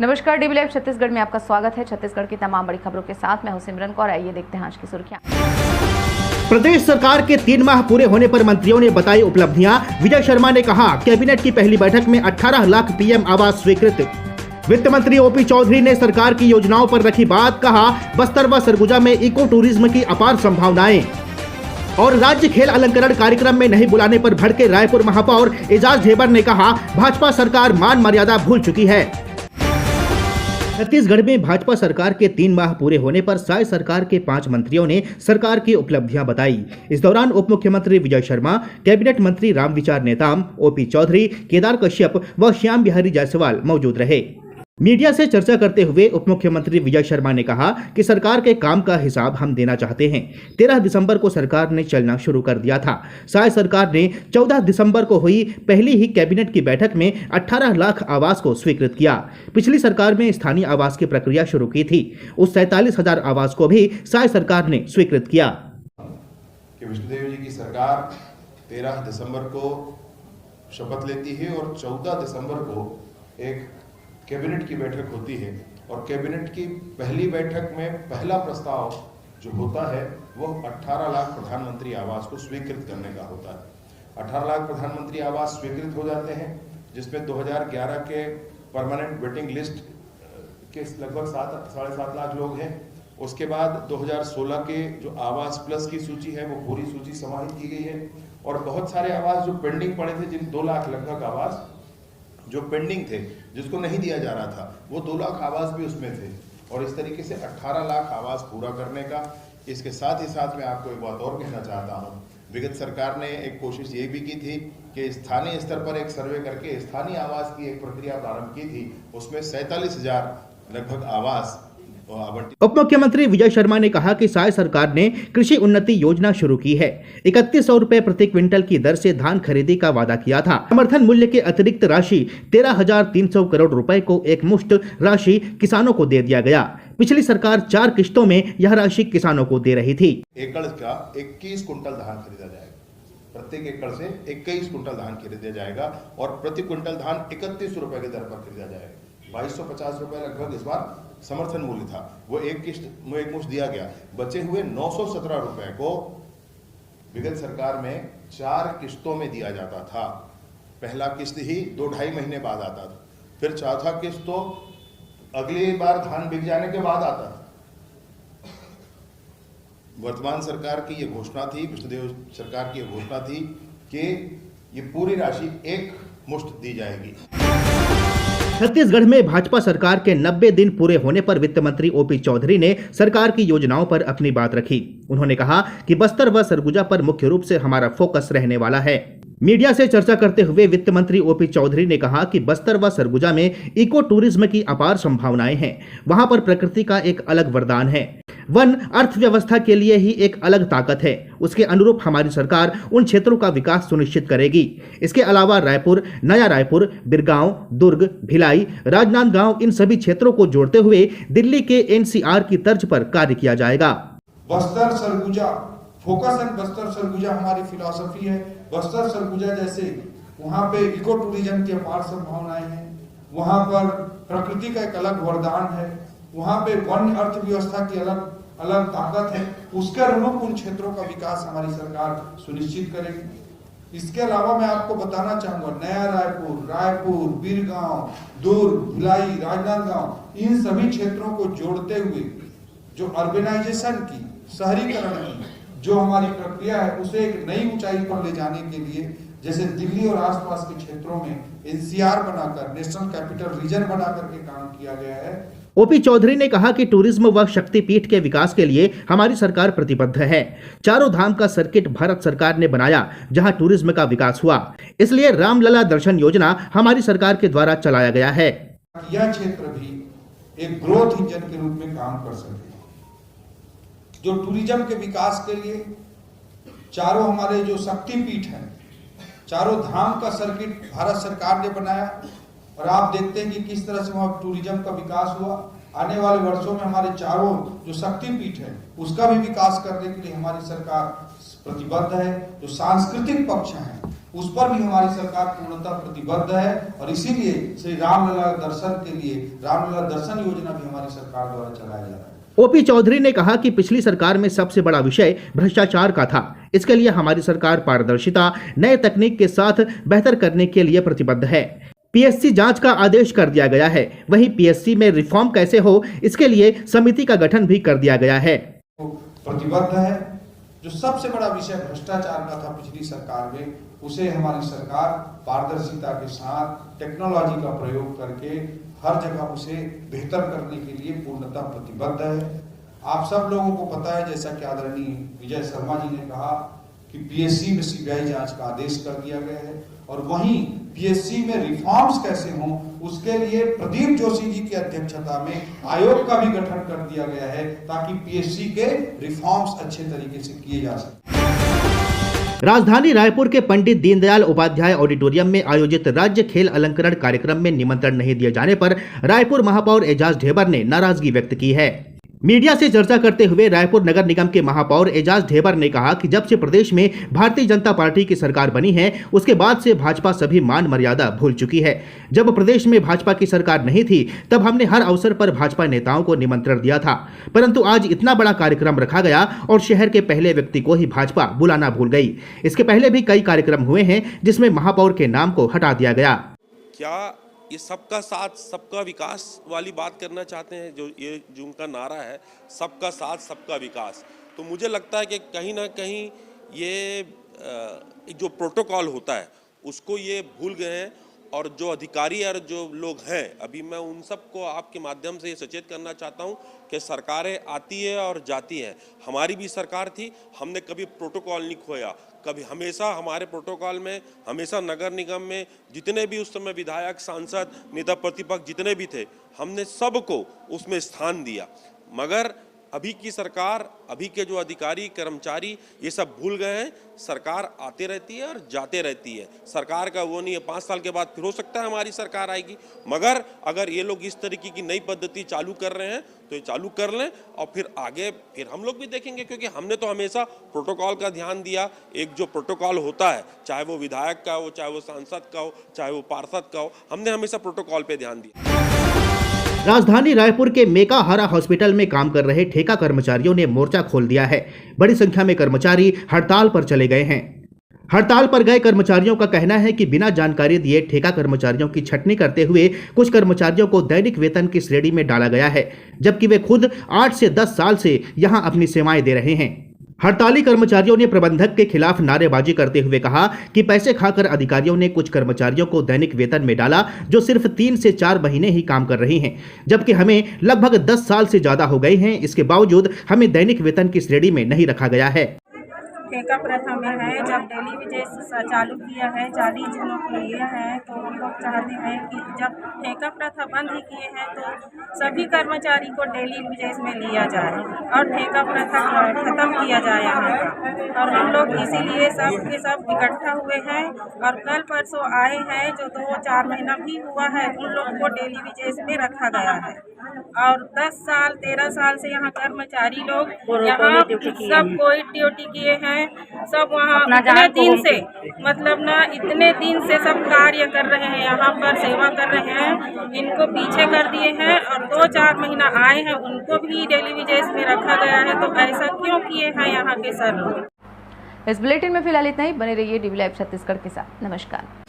नमस्कार, dB live Chhattisgarh में आपका स्वागत है। छत्तीसगढ़ की तमाम बड़ी खबरों के साथ मैं हूं सिमरन कौर। आइए देखते हैं आज की सुर्खियां। प्रदेश सरकार के 3 माह पूरे होने पर मंत्रियों ने बताई उपलब्धियां। विजय शर्मा ने कहा, कैबिनेट की पहली बैठक में 18 लाख पीएम आवास स्वीकृत। वित्त मंत्री ओपी चौधरी ने सरकार की योजनाओं पर रखी बात। कहा, बस्तर व सरगुजा में इको टूरिज्म की अपार संभावनाएं। और राज्य खेल अलंकरण कार्यक्रम में नहीं बुलाने पर भड़के रायपुर महापौर एजाज ढेबर ने कहा, भाजपा सरकार मान मर्यादा भूल चुकी है। छत्तीसगढ़ में भाजपा सरकार के 3 माह पूरे होने पर साय सरकार के 5 मंत्रियों ने सरकार की उपलब्धियां बताई। इस दौरान उप मुख्यमंत्री विजय शर्मा, कैबिनेट मंत्री रामविचार नेताम, ओपी चौधरी, केदार कश्यप व श्याम बिहारी जायसवाल मौजूद रहे। मीडिया से चर्चा करते हुए उप मुख्यमंत्री विजय शर्मा ने कहा कि सरकार के काम का हिसाब हम देना चाहते हैं। 13 दिसंबर को सरकार ने चलना शुरू कर दिया था। साय सरकार ने 14 दिसंबर को हुई पहली ही कैबिनेट की बैठक में 18 लाख आवास को स्वीकृत किया। पिछली सरकार में स्थानीय आवास की प्रक्रिया शुरू की थी। उस 47,000 आवास को भी साय सरकार ने स्वीकृत किया। विष्णुदेव जी की सरकार 13 दिसंबर को शपथ लेती है और 14 दिसंबर को एक कैबिनेट की बैठक होती है और कैबिनेट की पहली बैठक में पहला प्रस्ताव जो होता है वो 18 लाख प्रधानमंत्री आवास को स्वीकृत करने का होता है। 18 लाख प्रधानमंत्री आवास स्वीकृत हो जाते हैं, जिसमें 2011 के परमानेंट वेटिंग लिस्ट के लगभग 7-7.5 लाख लोग हैं। उसके बाद 2016 के जो आवास प्लस की सूची है वो पूरी सूची समाहित की गई है और बहुत सारे आवास जो पेंडिंग पड़े थे, जिन 2 लाख लगभग आवास जो पेंडिंग थे, जिसको नहीं दिया जा रहा था, वो 2 लाख आवास भी उसमें थे और इस तरीके से 18 लाख आवास पूरा करने का। इसके साथ ही साथ मैं आपको एक बात और कहना चाहता हूँ, विगत सरकार ने एक कोशिश ये भी की थी कि स्थानीय स्तर पर एक सर्वे करके स्थानीय आवास की एक प्रक्रिया प्रारंभ की थी। उसमें 47,000 लगभग आवास। उप मुख्यमंत्री विजय शर्मा ने कहा कि साय सरकार ने कृषि उन्नति योजना शुरू की है। 3100 रुपए प्रति क्विंटल की दर से धान खरीदी का वादा किया था। समर्थन मूल्य के अतिरिक्त राशि 13,300 करोड़ रुपए को एक मुश्त राशि किसानों को दे दिया गया। पिछली सरकार 4 किश्तों में यह राशि किसानों को दे रही थी। एकड़ का 21 कुंटल धान खरीदा जाएगा, प्रत्येक एकड़ से 21 कुंटल धान खरीदा जाएगा और प्रति क्विंटल धान 31 रुपए की दर पर खरीदा जाएगा। 2250 रुपए लगभग इस बार समर्थन मूल्य था, वो एक मुश्त दिया गया। बचे हुए 917 रुपए को विगत सरकार में 4 किश्तों में दिया जाता था। पहला किस्त ही 2-2.5 महीने बाद आता था, फिर चौथा किस्त तो अगली बार धान बिक जाने के बाद आता था। वर्तमान सरकार की ये घोषणा थी, विष्णुदेव सरकार की ये घोषणा थी कि ये पूरी राशि एक मुश्त दी जाएगी। छत्तीसगढ़ में भाजपा सरकार के 90 दिन पूरे होने पर वित्त मंत्री ओपी चौधरी ने सरकार की योजनाओं पर अपनी बात रखी। उन्होंने कहा कि बस्तर व सरगुजा पर मुख्य रूप से हमारा फोकस रहने वाला है। मीडिया से चर्चा करते हुए वित्त मंत्री ओपी चौधरी ने कहा कि बस्तर व सरगुजा में इको टूरिज्म की अपार संभावनाएं हैं। वहां पर प्रकृति का एक अलग वरदान है। वन अर्थव्यवस्था के लिए ही एक अलग ताकत है। उसके अनुरूप हमारी सरकार उन क्षेत्रों का विकास सुनिश्चित करेगी। इसके अलावा रायपुर, नया रायपुर, बिरगांव, दुर्ग, भिलाई, राजनांदगांव, इन सभी क्षेत्रों को जोड़ते हुए दिल्ली के एनसीआर की तर्ज पर कार्य किया जाएगा। बस्तर सरगुजा, फोकस एंड बस्तर सरगुजा हमारी फिलॉसफी है। बस्तर सरगुजा जैसे वहाँ पे इको टूरिज्म की अपार संभावनाएं हैं, वहाँ पर प्रकृति का एक अलग वरदान है, वहाँ पे वन अर्थव्यवस्था की अलग ताकत है। उसके अनुरूप उन क्षेत्रों का विकास हमारी सरकार सुनिश्चित करेगी। इसके अलावा मैं आपको बताना चाहूंगा, नया रायपुर, बिरगांव, दुर्ग, भिलाई, राजनांदगांव, इन सभी क्षेत्रों को जोड़ते हुए जो अर्बेनाइजेशन की, शहरीकरण की जो हमारी प्रक्रिया है, उसे एक नई ऊंचाई पर ले जाने के लिए जैसे दिल्ली और आसपास के क्षेत्रों में एनसीआर बनाकर, नेशनल कैपिटल रीजन बनाकर के काम किया गया है। ओपी चौधरी ने कहा कि टूरिज्म व शक्तिपीठ के विकास के लिए हमारी सरकार प्रतिबद्ध है। चारों धाम का सर्किट भारत सरकार ने बनाया, जहां टूरिज्म का विकास हुआ। इसलिए रामलला दर्शन योजना हमारी सरकार के द्वारा चलाया गया है। यह क्षेत्र भी एक ग्रोथ इंजन के रूप में काम कर सके। जो टूरिज्म के विकास के लिए चारों हमारे जो शक्तिपीठ हैं, चारों धाम का सर्किट भारत सरकार ने बनाया और आप देखते हैं कि किस तरह से वहाँ टूरिज्म का विकास हुआ। आने वाले वर्षों में हमारे चारों जो शक्तिपीठ है उसका भी विकास करने के लिए हमारी सरकार प्रतिबद्ध है। जो सांस्कृतिक पक्ष है उस पर भी हमारी सरकार पूर्णतः प्रतिबद्ध है और इसीलिए श्री रामलला दर्शन के लिए रामलला दर्शन योजना भी हमारी सरकार द्वारा चलाया जा रहा है। ओपी चौधरी ने कहा कि पिछली सरकार में सबसे बड़ा विषय भ्रष्टाचार का था। इसके लिए हमारी सरकार पारदर्शिता, नए तकनीक के साथ बेहतर करने के लिए प्रतिबद्ध है। पीएससी जांच का आदेश कर दिया गया है। वहीं पीएससी में रिफॉर्म कैसे हो, इसके लिए समिति का गठन भी कर दिया गया है। प्रतिबद्ध है। जो सबसे बड़ा विषय भ्रष्टाचार का था पिछली सरकार में, उसे हमारी सरकार पारदर्शिता के साथ टेक्नोलॉजी का प्रयोग करके हर जगह उसे बेहतर करने के लिए पूर्णतः प्रतिबद्ध है। आप सब लोगों को पता है, जैसा कि आदरणीय विजय शर्मा जी ने कहा कि पीएससी में सीबीआई जांच का आदेश कर दिया गया है और वहीं पीएससी में रिफॉर्म्स कैसे हों उसके लिए प्रदीप जोशी जी की अध्यक्षता में आयोग का भी गठन कर दिया गया है ताकि पीएससी के रिफॉर्म्स अच्छे तरीके से किए जा सकें। राजधानी रायपुर के पंडित दीनदयाल उपाध्याय ऑडिटोरियम में आयोजित राज्य खेल अलंकरण कार्यक्रम में निमंत्रण नहीं दिए जाने पर रायपुर महापौर एजाज ढेबर ने नाराजगी व्यक्त की है। मीडिया से चर्चा करते हुए रायपुर नगर निगम के महापौर एजाज ढेबर ने कहा कि जब से प्रदेश में भारतीय जनता पार्टी की सरकार बनी है उसके बाद से भाजपा सभी मान मर्यादा भूल चुकी है। जब प्रदेश में भाजपा की सरकार नहीं थी तब हमने हर अवसर पर भाजपा नेताओं को निमंत्रण दिया था, परंतु आज इतना बड़ा कार्यक्रम रखा गया और शहर के पहले व्यक्ति को ही भाजपा बुलाना भूल गई। इसके पहले भी कई कार्यक्रम हुए हैं जिसमें महापौर के नाम को हटा दिया गया। क्या ये सबका साथ सबका विकास वाली बात करना चाहते हैं? जो उनका नारा है सबका साथ सबका विकास, तो मुझे लगता है कि कहीं ना कहीं ये जो प्रोटोकॉल होता है उसको ये भूल गए हैं और जो अधिकारी और जो लोग हैं, अभी मैं उन सबको आपके माध्यम से ये सचेत करना चाहता हूँ कि सरकारें आती है और जाती हैं। हमारी भी सरकार थी, हमने कभी प्रोटोकॉल नहीं खोया, कभी हमेशा हमारे प्रोटोकॉल में हमेशा नगर निगम में जितने भी उस समय विधायक, सांसद, नेता प्रतिपक्ष जितने भी थे, हमने सबको उसमें स्थान दिया। मगर अभी की सरकार, अभी के जो अधिकारी कर्मचारी ये सब भूल गए हैं। सरकार आते रहती है और जाते रहती है, सरकार का वो नहीं है। 5 साल के बाद फिर हो सकता है हमारी सरकार आएगी, मगर अगर ये लोग इस तरीके की नई पद्धति चालू कर रहे हैं तो ये चालू कर लें और फिर आगे फिर हम लोग भी देखेंगे, क्योंकि हमने तो हमेशा प्रोटोकॉल का ध्यान दिया। एक जो प्रोटोकॉल होता है, चाहे वो विधायक का हो, चाहे वो सांसद का हो, चाहे वो पार्षद का हो, हमने हमेशा प्रोटोकॉल पे ध्यान दिया। राजधानी रायपुर के मेकाहारा हॉस्पिटल में काम कर रहे ठेका कर्मचारियों ने मोर्चा खोल दिया है। बड़ी संख्या में कर्मचारी हड़ताल पर चले गए हैं। हड़ताल पर गए कर्मचारियों का कहना है कि बिना जानकारी दिए ठेका कर्मचारियों की छटनी करते हुए कुछ कर्मचारियों को दैनिक वेतन की श्रेणी में डाला गया है, जबकि वे खुद 8 से 10 साल से यहां अपनी सेवाएं दे रहे हैं। हड़ताली कर्मचारियों ने प्रबंधक के खिलाफ नारेबाजी करते हुए कहा कि पैसे खाकर अधिकारियों ने कुछ कर्मचारियों को दैनिक वेतन में डाला जो सिर्फ 3 से 4 महीने ही काम कर रही हैं, जबकि हमें लगभग 10 साल से ज्यादा हो गए हैं। इसके बावजूद हमें दैनिक वेतन की श्रेणी में नहीं रखा गया है। ठेका प्रथा में है, जब डेली वेजेस चालू किया है, 40 जनों को लिए हैं, तो हम लोग चाहते हैं कि जब ठेका प्रथा बंद ही किए हैं तो सभी कर्मचारी को डेली वेजेस में लिया जाए और ठेका प्रथा खत्म किया जाए यहाँ का। और हम लोग इसीलिए सब के सब इकट्ठा हुए हैं और कल परसों आए हैं, जो 2-4 महीना भी हुआ है, उन लोगों को डेली वेजेस में रखा गया है। और 10 साल 13 साल से यहाँ कर्मचारी लोग यहाँ सब कोई ड्यूटी किए हैं, सब वहाँ इतने दिन से इतने दिन से सब कार्य कर रहे हैं, यहाँ पर सेवा कर रहे हैं। इनको पीछे कर दिए हैं और 2-4 महीना आए हैं, उनको भी डेली वेजेस में रखा गया है। तो ऐसा क्यों किए हैं यहाँ के सर लोग? इस बुलेटिन में फिलहाल इतना ही। बने रहिए DV लाइव छत्तीसगढ़ के साथ। नमस्कार।